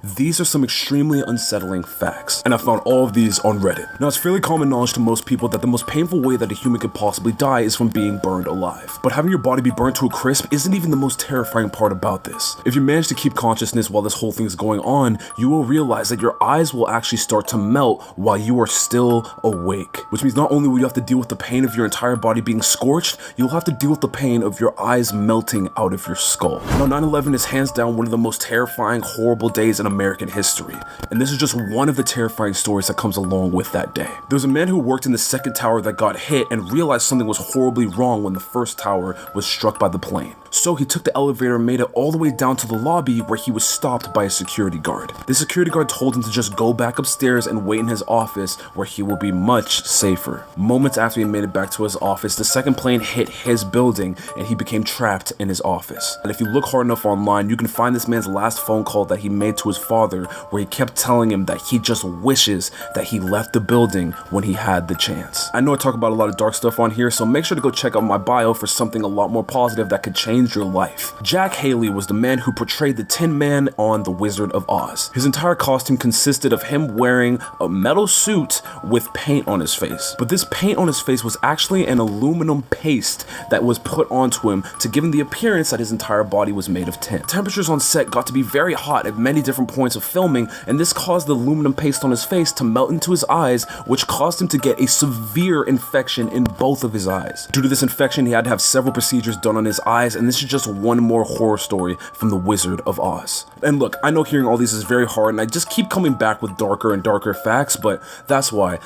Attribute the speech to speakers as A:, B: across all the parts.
A: These are some extremely unsettling facts, and I found all of these on Reddit. Now, it's fairly common knowledge to most people that the most painful way that a human could possibly die is from being burned alive. But having your body be burnt to a crisp isn't even the most terrifying part about this. If you manage to keep consciousness while this whole thing is going on, you will realize that your eyes will actually start to melt while you are still awake. Which means not only will you have to deal with the pain of your entire body being scorched, you'll have to deal with the pain of your eyes melting out of your skull. Now, 9/11 is hands down one of the most terrifying, horrible days in American history, and this is just one of the terrifying stories that comes along with that day. There was a man who worked in the second tower that got hit and realized something was horribly wrong when the first tower was struck by the plane. So he took the elevator and made it all the way down to the lobby, where he was stopped by a security guard. The security guard told him to just go back upstairs and wait in his office, where he will be much safer. Moments after he made it back to his office, the second plane hit his building and he became trapped in his office. And if you look hard enough online, you can find this man's last phone call that he made to his father, where he kept telling him that he just wishes that he left the building when he had the chance. I know I talk about a lot of dark stuff on here, so make sure to go check out my bio for something a lot more positive that could change your life. Jack Haley was the man who portrayed the Tin Man on The Wizard of Oz. His entire costume consisted of him wearing a metal suit with paint on his face. But this paint on his face was actually an aluminum paste that was put onto him to give him the appearance that his entire body was made of tin. Temperatures on set got to be very hot at many different points of filming, and this caused the aluminum paste on his face to melt into his eyes, which caused him to get a severe infection in both of his eyes. Due to this infection, he had to have several procedures done on his eyes, and this is just one more horror story from The Wizard of Oz. And look, I know hearing all these is very hard, and I just keep coming back with darker and darker facts, but that's why.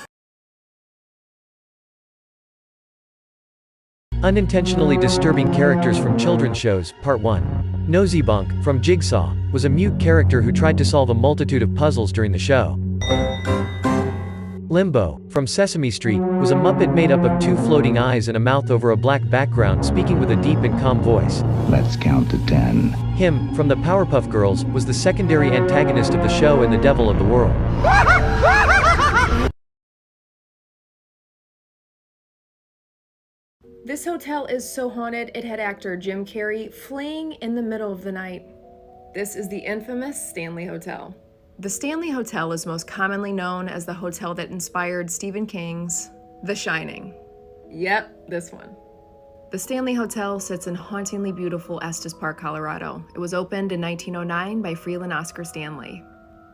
B: Unintentionally disturbing characters from children's shows, Part 1. Nosy Bunk, from Jigsaw, was a mute character who tried to solve a multitude of puzzles during the show. Limbo, from Sesame Street, was a Muppet made up of two floating eyes and a mouth over a black background, speaking with a deep and calm voice.
C: Let's count to 10.
B: Him, from the Powerpuff Girls, was the secondary antagonist of the show and the devil of the world.
D: This hotel is so haunted, it had actor Jim Carrey fleeing in the middle of the night. This is the infamous Stanley Hotel. The Stanley Hotel is most commonly known as the hotel that inspired Stephen King's The Shining. Yep, this one. The Stanley Hotel sits in hauntingly beautiful Estes Park, Colorado. It was opened in 1909 by Freeland Oscar Stanley.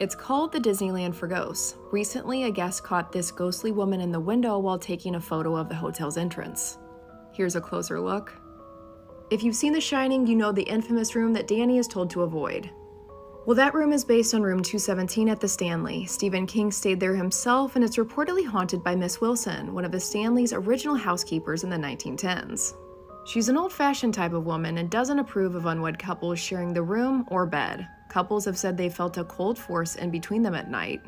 D: It's called the Disneyland for Ghosts. Recently, a guest caught this ghostly woman in the window while taking a photo of the hotel's entrance. Here's a closer look. If you've seen The Shining, you know the infamous room that Danny is told to avoid. Well, that room is based on room 217 at the Stanley. Stephen King stayed there himself, and it's reportedly haunted by Miss Wilson, one of the Stanley's original housekeepers in the 1910s. She's an old-fashioned type of woman and doesn't approve of unwed couples sharing the room or bed. Couples have said they felt a cold force in between them at night,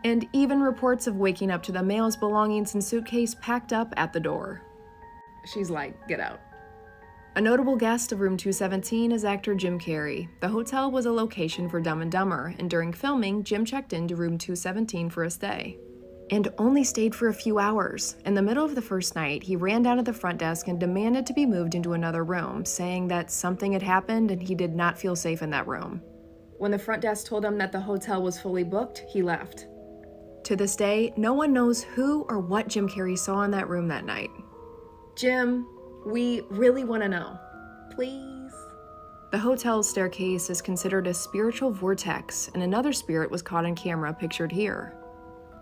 D: and even reports of waking up to the male's belongings and suitcase packed up at the door. She's like, get out. A notable guest of room 217 is actor Jim Carrey. The hotel was a location for Dumb and Dumber, and during filming, Jim checked into room 217 for a stay. And only stayed for a few hours. In the middle of the first night, he ran down to the front desk and demanded to be moved into another room, saying that something had happened and he did not feel safe in that room. When the front desk told him that the hotel was fully booked, he left. To this day, no one knows who or what Jim Carrey saw in that room that night. Jim, we really want to know. Please? The hotel's staircase is considered a spiritual vortex, and another spirit was caught on camera pictured here.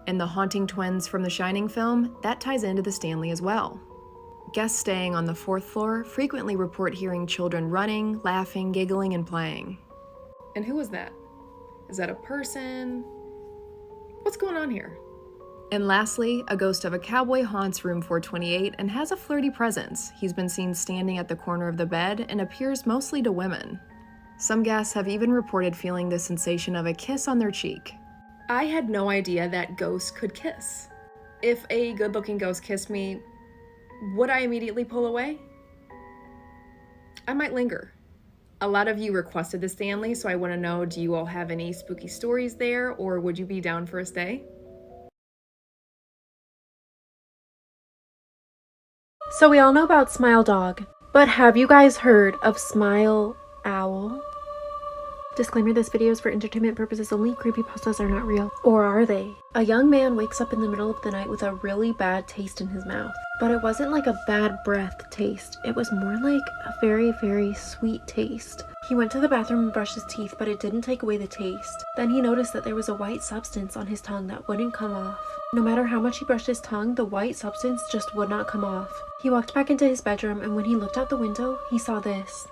D: And the haunting twins from the Shining film, that ties into the Stanley as well. Guests staying on the 4th floor frequently report hearing children running, laughing, giggling, and playing. And who is that? Is that a person? What's going on here? And lastly, a ghost of a cowboy haunts room 428 and has a flirty presence. He's been seen standing at the corner of the bed and appears mostly to women. Some guests have even reported feeling the sensation of a kiss on their cheek. I had no idea that ghosts could kiss. If a good-looking ghost kissed me, would I immediately pull away? I might linger. A lot of you requested the Stanley, so I want to know, do you all have any spooky stories there, or would you be down for a stay?
E: So we all know about Smile Dog, but have you guys heard of Smile Owl? Disclaimer, this video is for entertainment purposes only. Creepypastas are not real. Or are they? A young man wakes up in the middle of the night with a really bad taste in his mouth. But it wasn't like a bad breath taste. It was more like a very, very sweet taste. He went to the bathroom and brushed his teeth, but it didn't take away the taste. Then he noticed that there was a white substance on his tongue that wouldn't come off. No matter how much he brushed his tongue, the white substance just would not come off. He walked back into his bedroom, and when he looked out the window, he saw this.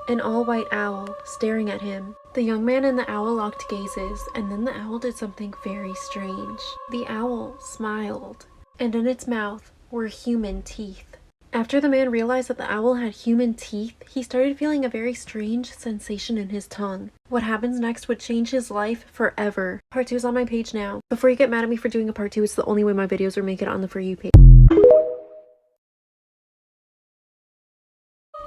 E: An all-white owl staring at him. The young man and the owl locked gazes, and then the owl did something very strange. The owl smiled, and in its mouth were human teeth. After the man realized that the owl had human teeth, he started feeling a very strange sensation in his tongue. What happens next would change his life forever. Part 2 is on my page now. Before you get mad at me for doing a part 2, it's the only way my videos will make it on the For You page.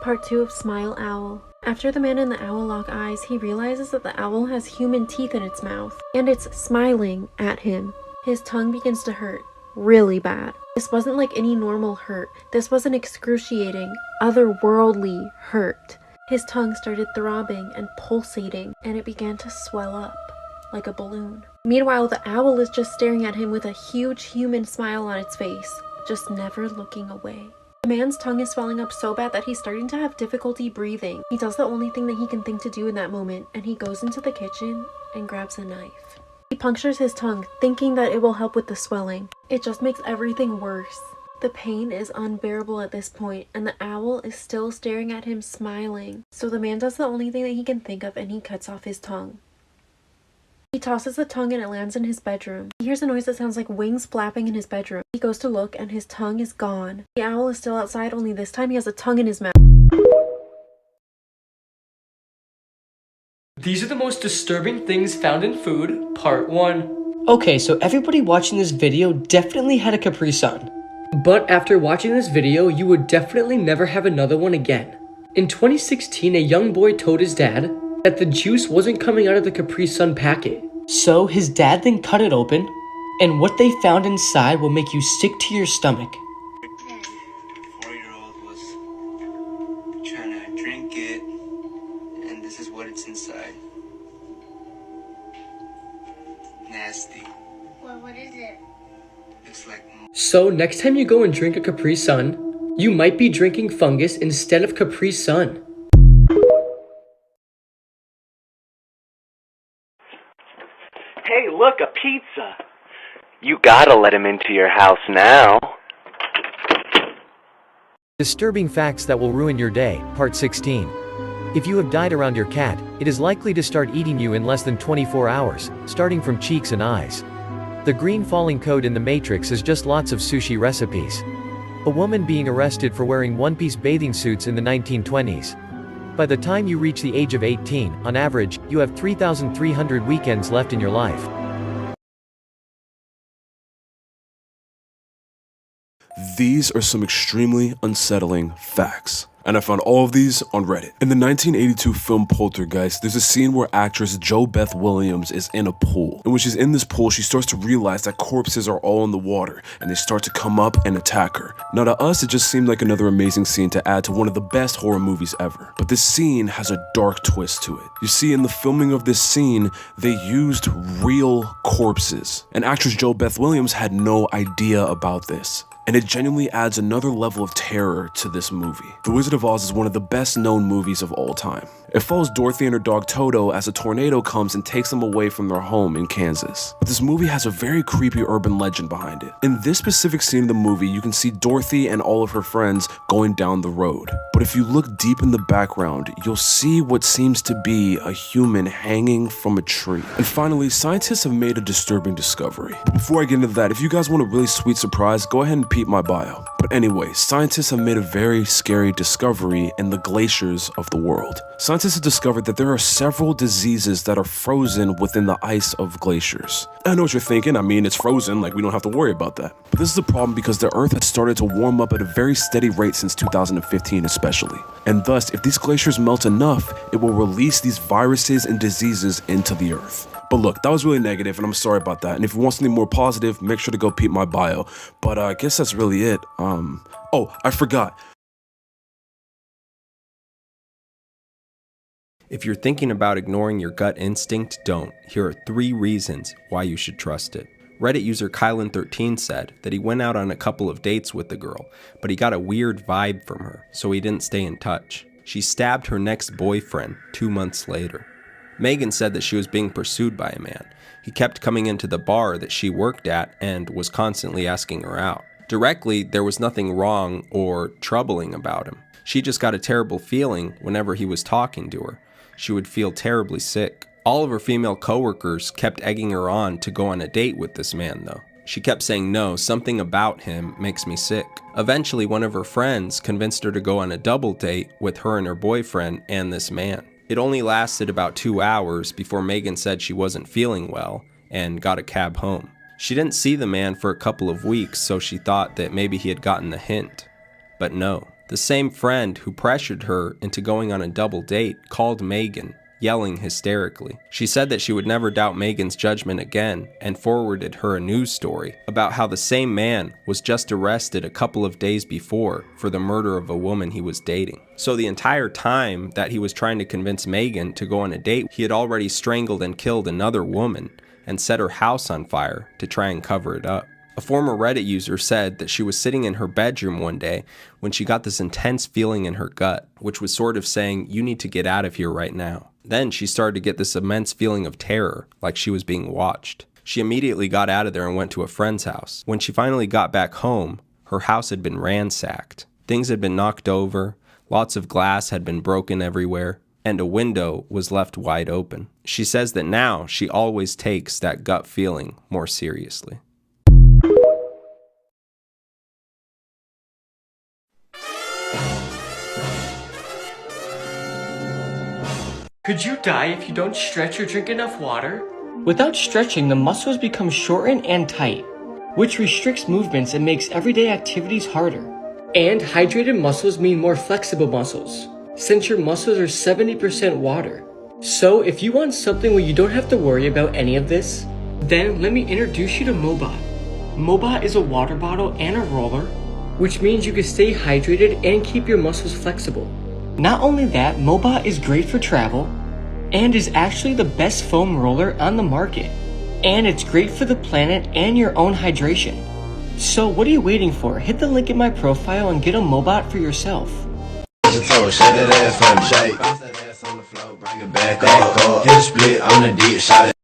E: Part 2 of Smile Owl. After the man and the owl lock eyes, he realizes that the owl has human teeth in its mouth, and it's smiling at him. His tongue begins to hurt really bad. This wasn't like any normal hurt. This was an excruciating, otherworldly hurt. His tongue started throbbing and pulsating, and it began to swell up like a balloon. Meanwhile, the owl is just staring at him with a huge human smile on its face, just never looking away. The man's tongue is swelling up so bad that he's starting to have difficulty breathing. He does the only thing that he can think to do in that moment, and he goes into the kitchen and grabs a knife. He punctures his tongue, thinking that it will help with the swelling. It just makes everything worse. The pain is unbearable at this point, and the owl is still staring at him smiling. So the man does the only thing that he can think of, and he cuts off his tongue. He tosses the tongue and it lands in his bedroom. He hears a noise that sounds like wings flapping in his bedroom. He goes to look and his tongue is gone. The owl is still outside, only this time he has a tongue in his mouth.
F: These are the most disturbing things found in food, part 1. Okay, so everybody watching this video definitely had a Capri Sun. But after watching this video, you would definitely never have another one again. In 2016, a young boy told his dad that the juice wasn't coming out of the Capri Sun packet. So his dad then cut it open, and what they found inside will make you sick to your stomach.
G: 4-year-old was trying to drink it, and this is what it's inside. Nasty.
H: Well, what is it?
G: Looks like
F: So next time you go and drink a Capri Sun, you might be drinking fungus instead of Capri Sun.
I: Hey, look, a pizza. You gotta let him into your house now.
B: Disturbing facts that will ruin your day, part 16. If you have died around your cat, it is likely to start eating you in less than 24 hours, starting from cheeks and eyes. The green falling code in the Matrix is just lots of sushi recipes. A woman being arrested for wearing one-piece bathing suits in the 1920s. By the time you reach the age of 18, on average, you have 3,300 weekends left in your life.
A: These are some extremely unsettling facts, and I found all of these on Reddit. In the 1982 film Poltergeist, there's a scene where actress JoBeth Williams is in a pool. And when she's in this pool, she starts to realize that corpses are all in the water, and they start to come up and attack her. Now to us, it just seemed like another amazing scene to add to one of the best horror movies ever. But this scene has a dark twist to it. You see, in the filming of this scene, they used real corpses. And actress JoBeth Williams had no idea about this. And it genuinely adds another level of terror to this movie. The Wizard of Oz is one of the best known movies of all time. It follows Dorothy and her dog Toto as a tornado comes and takes them away from their home in Kansas. But this movie has a very creepy urban legend behind it. In this specific scene of the movie, you can see Dorothy and all of her friends going down the road. But if you look deep in the background, you'll see what seems to be a human hanging from a tree. And finally, scientists have made a disturbing discovery. But before I get into that, if you guys want a really sweet surprise, go ahead and peep my bio. But anyway, scientists have made a very scary discovery in the glaciers of the world. Scientists have discovered that there are several diseases that are frozen within the ice of glaciers. I know what you're thinking, I mean, it's frozen, like we don't have to worry about that. But this is a problem because the Earth has started to warm up at a very steady rate since 2015 especially. And thus, if these glaciers melt enough, it will release these viruses and diseases into the Earth. But look, that was really negative, and I'm sorry about that. And if you want something more positive, make sure to go peep my bio. But I guess that's really it. Oh, I forgot.
H: If you're thinking about ignoring your gut instinct, don't. Here are 3 reasons why you should trust it. Reddit user Kylan13 said that he went out on a couple of dates with the girl, but he got a weird vibe from her, so he didn't stay in touch. She stabbed her next boyfriend 2 months later. Megan said that she was being pursued by a man. He kept coming into the bar that she worked at and was constantly asking her out. Directly, there was nothing wrong or troubling about him. She just got a terrible feeling whenever he was talking to her. She would feel terribly sick. All of her female coworkers kept egging her on to go on a date with this man though. She kept saying no, something about him makes me sick. Eventually, one of her friends convinced her to go on a double date with her and her boyfriend and this man. It only lasted about 2 hours before Megan said she wasn't feeling well and got a cab home. She didn't see the man for a couple of weeks, so she thought that maybe he had gotten the hint. But no. The same friend who pressured her into going on a double date called Megan, yelling hysterically. She said that she would never doubt Megan's judgment again and forwarded her a news story about how the same man was just arrested a couple of days before for the murder of a woman he was dating. So the entire time that he was trying to convince Megan to go on a date, he had already strangled and killed another woman and set her house on fire to try and cover it up. A former Reddit user said that she was sitting in her bedroom one day when she got this intense feeling in her gut, which was sort of saying, you need to get out of here right now. Then she started to get this immense feeling of terror, like she was being watched. She immediately got out of there and went to a friend's house. When she finally got back home, her house had been ransacked. Things had been knocked over, lots of glass had been broken everywhere, and a window was left wide open. She says that now she always takes that gut feeling more seriously.
F: Could you die if you don't stretch or drink enough water? Without stretching, the muscles become shortened and tight, which restricts movements and makes everyday activities harder. And hydrated muscles mean more flexible muscles, since your muscles are 70% water. So if you want something where you don't have to worry about any of this, then let me introduce you to Mobot. Mobot is a water bottle and a roller, which means you can stay hydrated and keep your muscles flexible. Not only that, Mobot is great for travel and is actually the best foam roller on the market. And it's great for the planet and your own hydration. So what are you waiting for? Hit the link in my profile and get a Mobot for yourself.
J: Shake that ass on the shake. Bounce that ass on the floor, bring it back up. Hit a split on the deep, shot it.